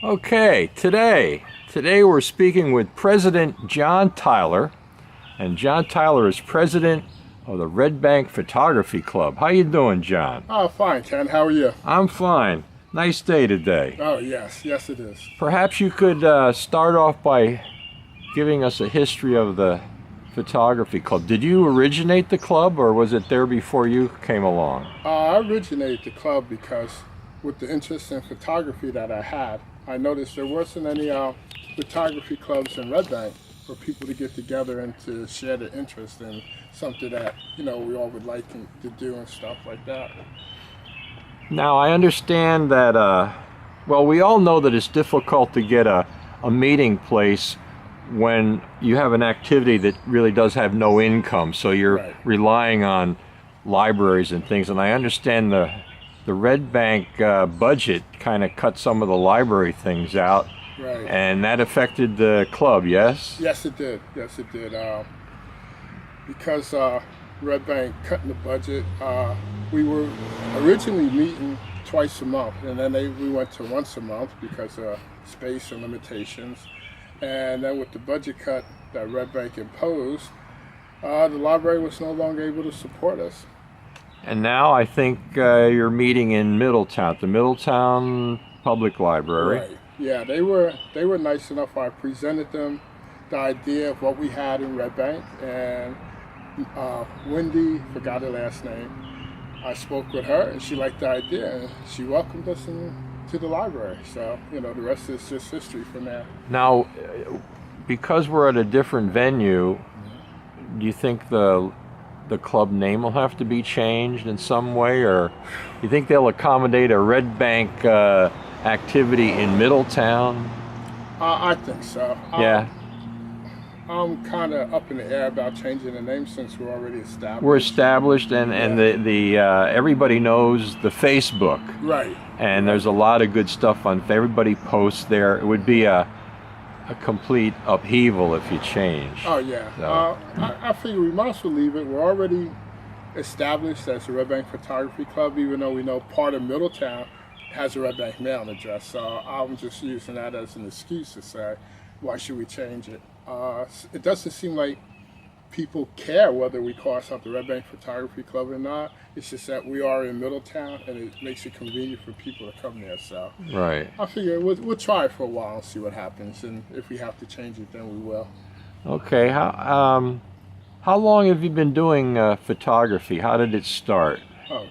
Okay, today we're speaking with President John Tyler, and John Tyler is president of the Red Bank Photography Club. How you doing, John? Oh, fine, Ken. How are you? I'm fine. Nice day today. Oh, yes. Yes, it is. Perhaps you could start off by giving us a history of the photography club. Did you originate the club, or was it there before you came along? I originated the club because with the interest in photography that I had, I noticed there wasn't any photography clubs in Red Bank for people to get together and to share their interest in something that, we all would like to do and stuff like that. Now, I understand that, well, we all know that it's difficult to get a meeting place when you have an activity that really does have no income, so you're Right. relying on libraries and things. And I understand the Red Bank budget kind of cut some of the library things out, Right. and that affected the club, yes? Yes, it did. Yes, it did. Because Red Bank cutting the budget, we were originally meeting twice a month, and then we went to once a month because of space and limitations. And then with the budget cut that Red Bank imposed, the library was no longer able to support us. And now I think you're meeting in Middletown, the Middletown Public Library. Right. Yeah, they were nice enough. I presented them the idea of what we had in Red Bank, and Wendy, forgot her last name. I spoke with her, and she liked the idea, and she welcomed us to the library. So, the rest is just history from there. Now, because we're at a different venue, do you think the club name will have to be changed in some way, or do you think they'll accommodate a Red Bank activity in Middletown? I think so. Yeah. I'm kind of up in the air about changing the name since we're already established. We're established, and the everybody knows the Facebook, Right. and there's a lot of good stuff on. Everybody posts there. It would be a complete upheaval if you change. Oh, yeah. So, I figure we might as well leave it. We're already established as the Red Bank Photography Club, even though we know part of Middletown has a Red Bank mailing address. So I'm just using that as an excuse to say, why should we change it? It doesn't seem like people care whether we call ourselves the Red Bank Photography Club or not. It's just that we are in Middletown, and it makes it convenient for people to come there. So right. I figure we'll try it for a while and see what happens, and if we have to change it, then we will. Okay. How long have you been doing photography? How did it start? Oh,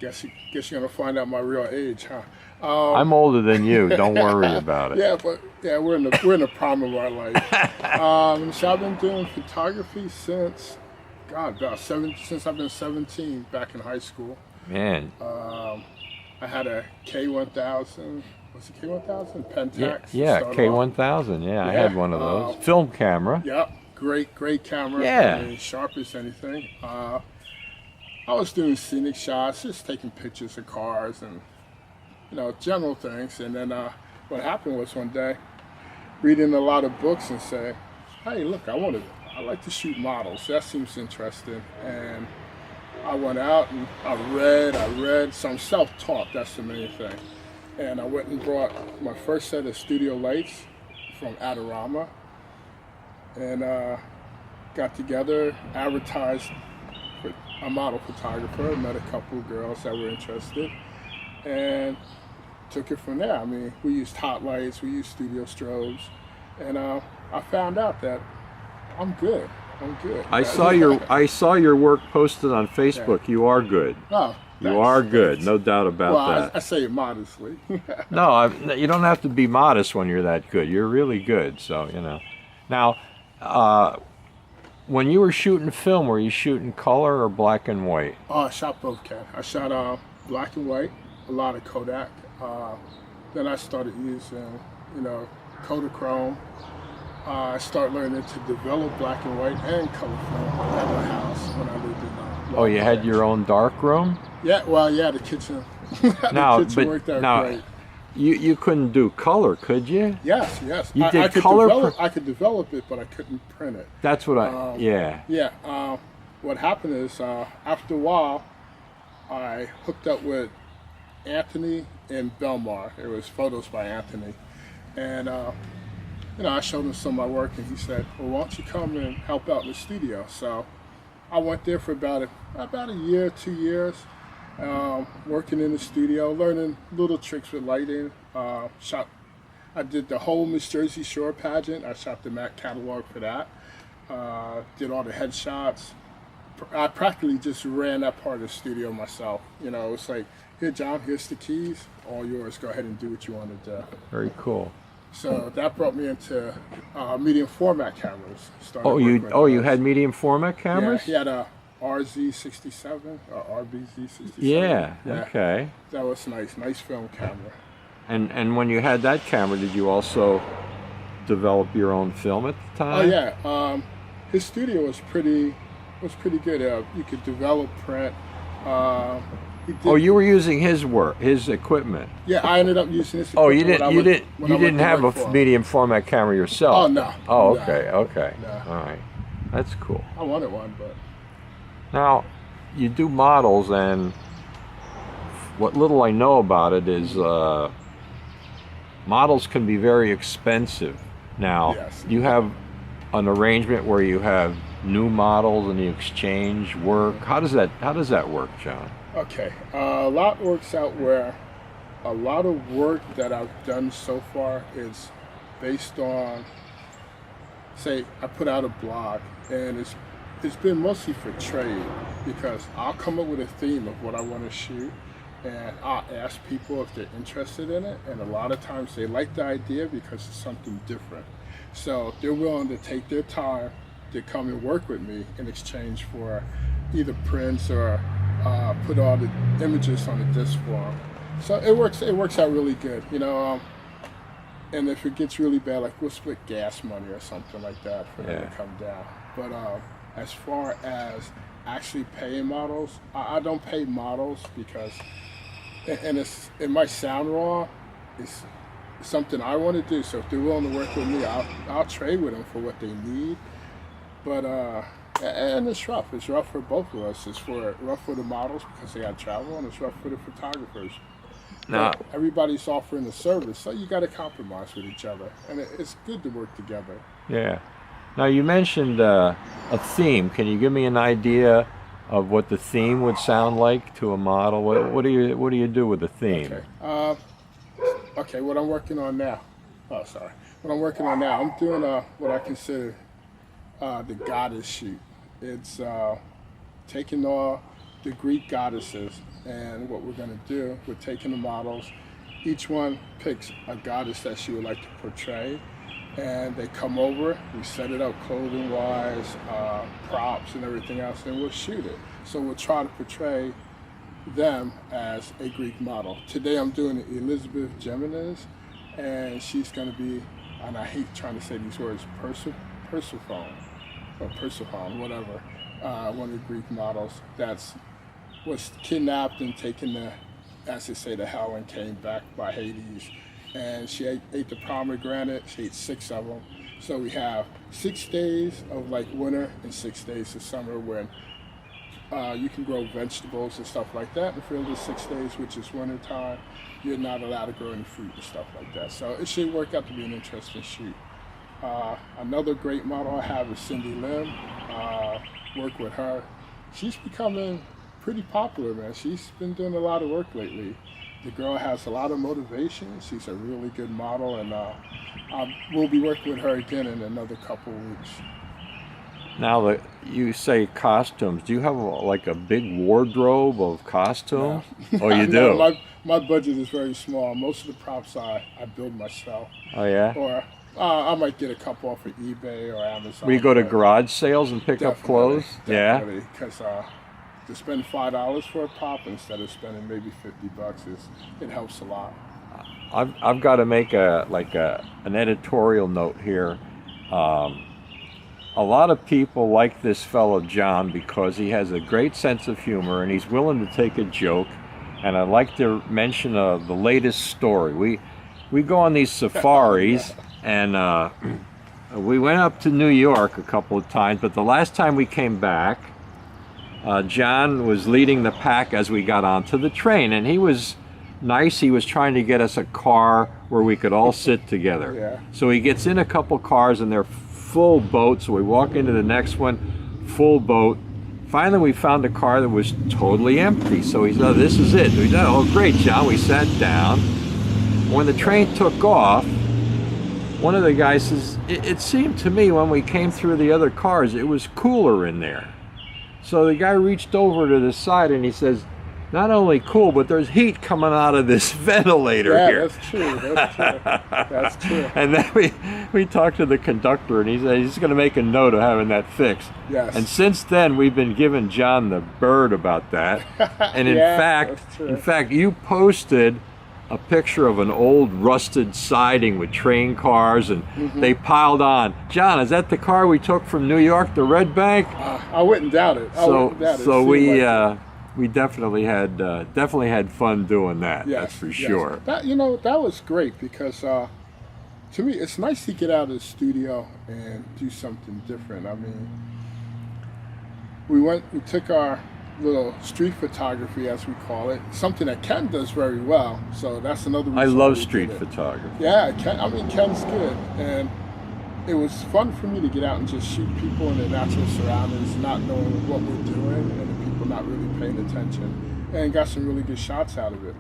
guess you're gonna find out my real age, huh? I'm older than you. Don't worry about it. Yeah, but we're in the prime of our life. So I've been doing photography since since I've been 17, back in high school. Man. I had a K1000. Was it K1000? Pentax. Yeah, started K1000. Yeah, I had one of those. Film camera. Yep, great camera. Yeah. I mean, sharp as anything. I was doing scenic shots, just taking pictures of cars and general things. And then what happened was one day, reading a lot of books and saying, hey, look, I like to shoot models. That seems interesting. And I went out and I read. So I'm self-taught, that's the main thing. And I went and brought my first set of studio lights from Adorama, and got together, advertised with a model photographer, met a couple of girls that were interested, and took it from there. I mean, we used hot lights, we used studio strobes, and I found out that I'm good. I saw your work posted on Facebook. You are good. Oh, you are good, no doubt about that. I say it modestly. No, you don't have to be modest when you're that good. You're really good, so Now, when you were shooting film, were you shooting color or black and white? Oh, I shot both, Ken. I shot black and white, a lot of Kodak. Then I started using, Kodachrome. I started learning to develop black and white and color film at my house when I lived in Oh, you had your own dark room? Yeah, the kitchen. Now, the kitchen worked out great. You couldn't do color, could you? Yes. You did I could color. I could develop it, but I couldn't print it. That's what yeah. Yeah. What happened is after a while, I hooked up with Anthony in Belmar. It was photos by Anthony, and I showed him some of my work, and he said, "Well, why don't you come and help out in the studio?" So I went there for about a year, 2 years, working in the studio, learning little tricks with lighting. I did the whole Miss Jersey Shore pageant. I shot the Mac catalog for that. Did all the headshots. I practically just ran that part of the studio myself. It's like, here, John, here's the keys, all yours. Go ahead and do what you want to do. Very cool. So that brought me into medium format cameras. You had medium format cameras? Yeah, he had a RZ67 or RBZ67. Yeah. Okay. That was nice film camera. And when you had that camera, did you also develop your own film at the time? Oh yeah. His studio was pretty good. You could develop print. You were using his equipment. Yeah, I ended up using his Oh, equipment. you didn't have a medium format camera yourself. Oh no. Oh, no, okay. No. All right, that's cool. I wanted one, but now you do models, and what little I know about it is models can be very expensive. Now yes. you have an arrangement where you have new models and you exchange work. How does that work, John? Okay, a lot works out where a lot of work that I've done so far is based on, say, I put out a blog, and it's been mostly for trade, because I'll come up with a theme of what I want to shoot, and I'll ask people if they're interested in it, and a lot of times they like the idea because it's something different. So they're willing to take their time to come and work with me in exchange for either prints or put all the images on a disc form. So it works out really good, and if it gets really bad, like, we'll split gas money or something like that for them to come down. But as far as actually paying models, I don't pay models because, and it might sound wrong, it's something I want to do. So if they're willing to work with me, I'll trade with them for what they need. But and it's rough. It's rough for both of us. It's rough for the models because they got to travel, and it's rough for the photographers. Now, everybody's offering a service, so you got to compromise with each other, and it's good to work together. Yeah. Now you mentioned a theme. Can you give me an idea of what the theme would sound like to a model? What do you do with the theme? Okay. What I'm working on now. Oh, sorry. What I'm working on now. I'm doing what I consider the goddess shoot. It's taking all the Greek goddesses, and what we're going to do, we're taking the models. Each one picks a goddess that she would like to portray, and they come over, we set it up clothing-wise, props and everything else, and we'll shoot it. So we'll try to portray them as a Greek model. Today I'm doing Elizabeth Geminis, and she's going to be, and I hate trying to say these words, Persephone, whatever, one of the Greek models was kidnapped and taken to, as they say, to hell, and came back by Hades. And she ate the pomegranate. She ate 6 of them. So we have 6 days of like winter and 6 days of summer when you can grow vegetables and stuff like that. And for the 6 days, which is winter time, you're not allowed to grow any fruit and stuff like that. So it should work out to be an interesting shoot. Another great model I have is Cindy Lim. Work with her. She's becoming pretty popular, man. She's been doing a lot of work lately. The girl has a lot of motivation. She's a really good model, and we'll be working with her again in another couple of weeks. Now, you say costumes. Do you have like a big wardrobe of costumes? No. Oh, you do? No, my budget is very small. Most of the props I build myself. Oh, yeah? Or I might get a couple off of eBay or Amazon. We go to garage sales and pick up clothes? Definitely, because to spend $5 for a pop instead of spending maybe $50 it helps a lot. I've got to make an editorial note here. A lot of people like this fellow John because he has a great sense of humor and he's willing to take a joke. And I'd like to mention the latest story. We go on these safaris and we went up to New York a couple of times, but the last time we came back, John was leading the pack as we got onto the train, and he was nice, he was trying to get us a car where we could all sit together. Yeah. So he gets in a couple cars and they're full boat. So we walk into the next one, full boat. Finally, we found a car that was totally empty. So he said, "Oh, this is it." We said, "Oh, great, John." We sat down. When the train took off, one of the guys says, it seemed to me when we came through the other cars, it was cooler in there. So the guy reached over to the side and he says, "Not only cool, but there's heat coming out of this ventilator here." That's true. That's true. That's true. And then we talked to the conductor and he said he's going to make a note of having that fixed. Yes. And since then we've been giving John the bird about that. And Yeah, that's true. in fact, you posted a picture of an old rusted siding with train cars and they piled on. "John, is that the car we took from New York to Red Bank?" I wouldn't doubt it. I wouldn't doubt it. So It we seemed like we definitely had fun doing that. Yes, That's for yes. sure. That that was great because to me it's nice to get out of the studio and do something different. I mean, we took our little street photography, as we call it, something that Ken does very well. So that's another reason I why love we street did it. photography. Yeah, Ken's good, and it was fun for me to get out and just shoot people in their natural surroundings, not knowing what we're doing, and the people not really paying attention, and got some really good shots out of it.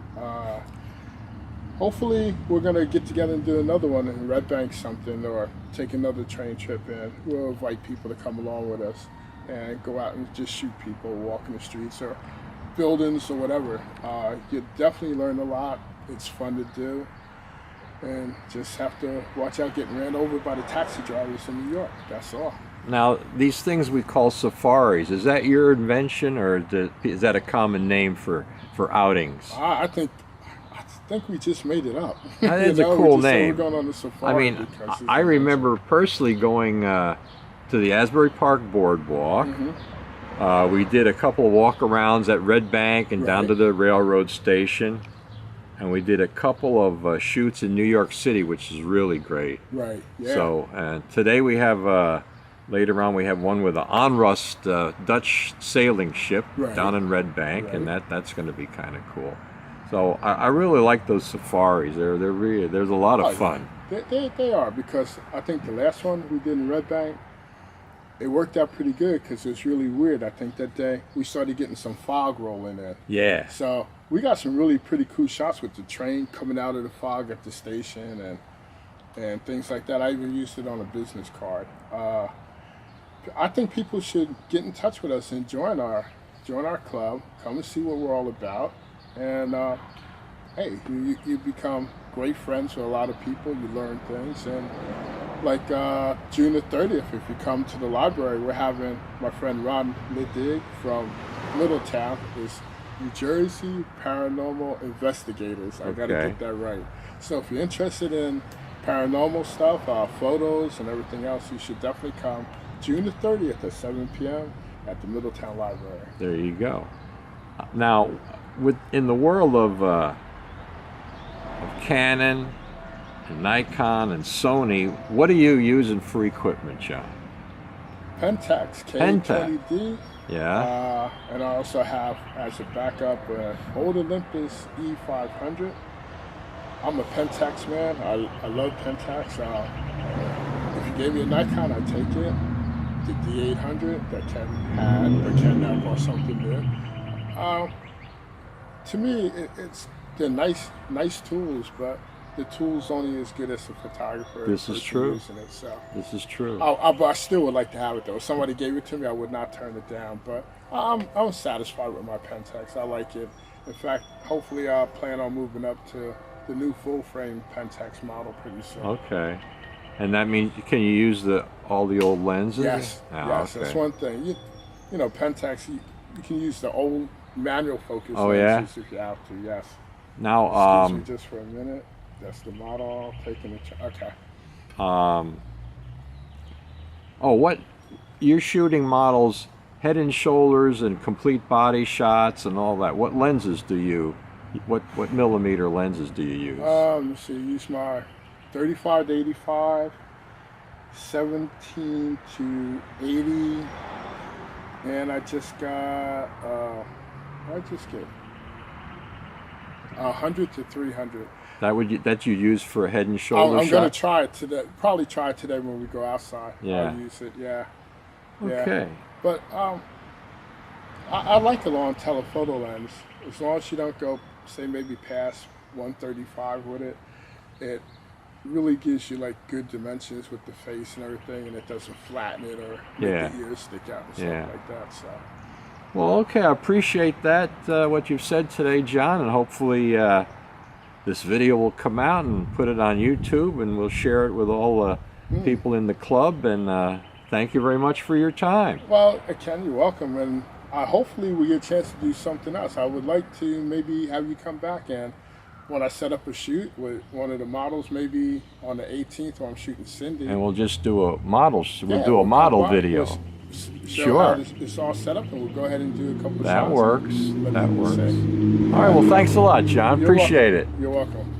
Hopefully, we're gonna get together and do another one in Red Bank, something, or take another train trip, and we'll invite people to come along with us and go out and just shoot people, walk in the streets or buildings or whatever. You definitely learn a lot. It's fun to do. And just have to watch out getting ran over by the taxi drivers in New York. That's all. Now, these things we call safaris, is that your invention or is that a common name for outings? I think we just made it up. That is You a know, cool we just said name. We're going on the safari I mean, because it's I an remember personally going to the Asbury Park Boardwalk. We did a couple of walk-arounds at Red Bank and down Right. to the railroad station. And we did a couple of shoots in New York City, which is really great. Right. Yeah. So, and today we have, later on, we have one with an Onrust Dutch sailing ship Right. down in Red Bank, Right. and that's going to be kind of cool. So I really like those safaris. They're really, there's a lot of fun. They are, because I think the last one we did in Red Bank, it worked out pretty good because it was really weird. I think that day we started getting some fog rolling in. Yeah. So we got some really pretty cool shots with the train coming out of the fog at the station and things like that. I even used it on a business card. I think people should get in touch with us and join our club. Come and see what we're all about. And hey, you become great friends with a lot of people. You learn things. And like June the 30th, if you come to the library, we're having my friend Ron Liddig from Middletown, is New Jersey Paranormal Investigators. I gotta Okay. get that right. So if you're interested in paranormal stuff, photos and everything else, you should definitely come June the 30th at 7 p.m. at the Middletown Library. There you go. Now, in the world of Canon and Nikon and Sony, what are you using for equipment, John? Pentax Pentax. K20D. Yeah. And I also have, as a backup, old Olympus E500. I'm a Pentax man. I love Pentax. If you gave me a Nikon, I'd take it. The D800 that Ken had, but Ken now bought something new. To me, they're nice tools, but the tool's only as good as the photographer. This is person true. using it, so. This is true. I still would like to have it though. If somebody gave it to me, I would not turn it down. But I'm satisfied with my Pentax. I like it. In fact, hopefully I plan on moving up to the new full frame Pentax model pretty soon. Okay. And that means, can you use all the old lenses? Yes, Ah, yes, okay. that's one thing. You know, Pentax, you can use the old manual focus Oh, yeah? lenses if you have to. Yes. Now, Excuse me just for a minute. That's the model taking the. Okay. what you're shooting models, head and shoulders and complete body shots and all that. What lenses do you? What millimeter lenses do you use? Let's see. Use my 35 to 85, 17 to 80, and I just got. What did I just get? 100 to 300. That you use for a head and shoulder I'm shot? going to try it today. Probably try it today when we go outside. Yeah. I'll use it. Yeah. Okay. But I like a long telephoto lens. As long as you don't go, say, maybe past 135 with it, it really gives you like good dimensions with the face and everything, and it doesn't flatten it or make the ears stick out and stuff like that. So. Well, okay, I appreciate that, what you've said today, John, and hopefully this video will come out and put it on YouTube, and we'll share it with all the people in the club, and thank you very much for your time. Well, Ken, you're welcome, and hopefully we get a chance to do something else. I would like to maybe have you come back, and when I set up a shoot with one of the models, maybe on the 18th when I'm shooting Cindy. And we'll just do a model, we'll model video. Sure. It's all set up, and we'll go ahead and do a couple of shots. That works. All right, well, thanks a lot, John. Appreciate it. You're welcome.